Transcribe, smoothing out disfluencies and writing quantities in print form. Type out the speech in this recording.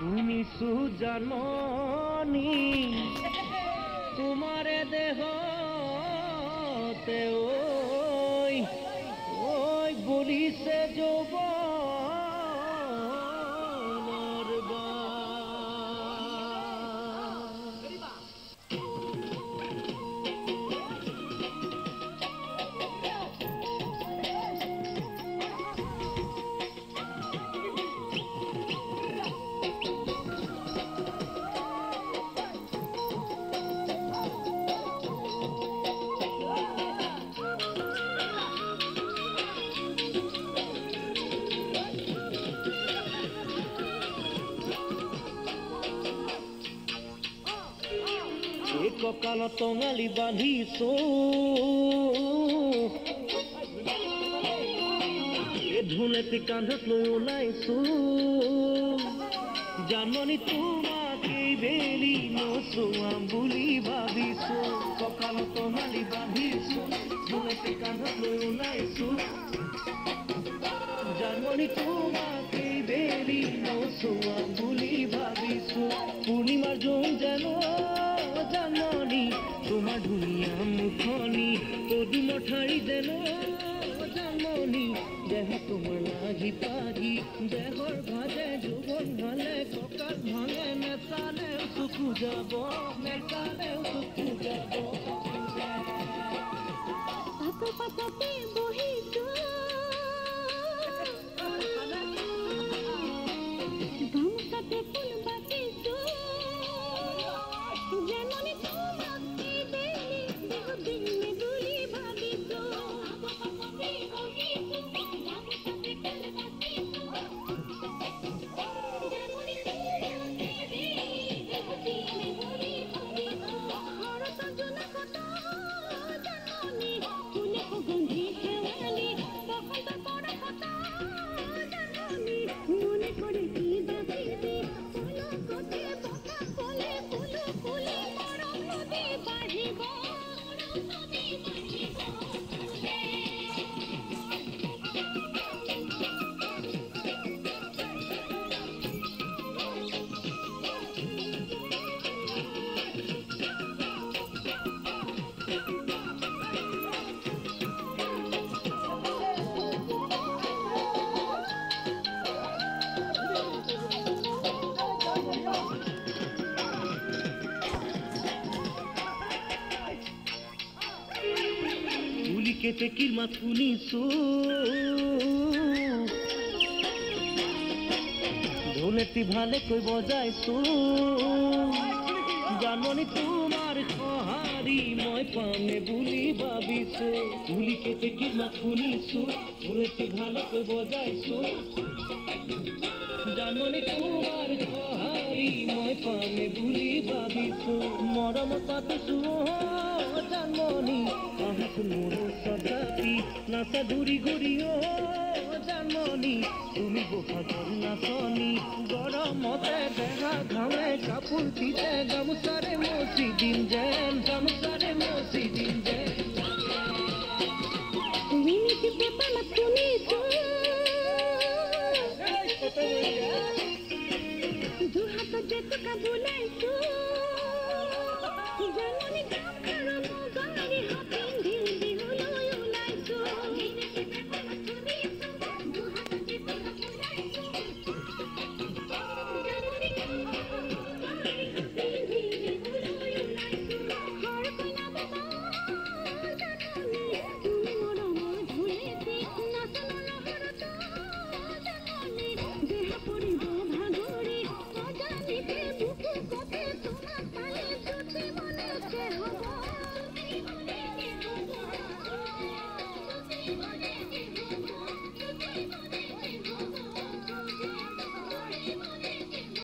শুনিছো জাননী তোমাৰে দেহতে ঐ বলিছে যৌৱনৰ কঁকালত টঙালি বান্ধিছো ধুনেতি কান্ধত লৈ ওলাইছো জানমণি তোমাকেই বেলি নচোৱাম বুলি ভাবিছো কঁকালত টঙালি বান্ধিছো ধুনেতি কান্ধত লৈ ওলাইছো জানমণি তোমাকেই বেলি নচোৱাম বুলি ভাবিছো পূৰ্ণিমাৰ জোন যেন জানমণি তোমাৰ ধুনীয়া মুখনি পদুমৰ ঠাৰি যেন জানমণি দেহ তোমাৰ লাগি পাহি দেহৰ ভাজে যৌৱন ভালে কঁকাল ভাঙে নেচালে চকু যাব নেচালে চকু যাব পাততে বহিছো গামোচাতে ফুল বাচিছো জানমণি তোমাকে বেলি বহুদিন বুলি ভাবিছো পাততে বহিছো গামোচাতে ফুল বাচিছো জানমণি তোমাকে বেলি বহুদিন বুলি ভাবিছো হরত জোনা কত জানমণি ফুলে সুগন্ধি শেৱালি বসন্ত পৰ কত জানমণি মনে কৰে কি বাজিবি পলকতে বকা ফলে ফুল ফুলে মৰম নদী বাঢ়িব কেতে কিৰমাত শুনিছো ঢোলেটি ভালে কৈ বজাইছো জানমণি তোমাৰ সঁহাৰি মই পামে বুলি ভাবিছো ধুলি কেতে কিৰমাত শুনিছো ঢোলেটি ভালে কৈ বজাইছো জানমণি তোমাৰ সঁহাৰি মই পামে বুলি ভাবিছো মৰম পাতিছো জানমণি আহাত মোর সদাপি নাচা ঘুরি ঘুরি ও জানমণি তুমি বহাগর নাচনি গরমতে দেখা ঘামে কাপড় দিতে গামোচারে মসি দিন যেন গামোচারে মসি দিন যেন মিনিটি পেপালা শুনিছো দুহাত জেতুকা বুলাইছো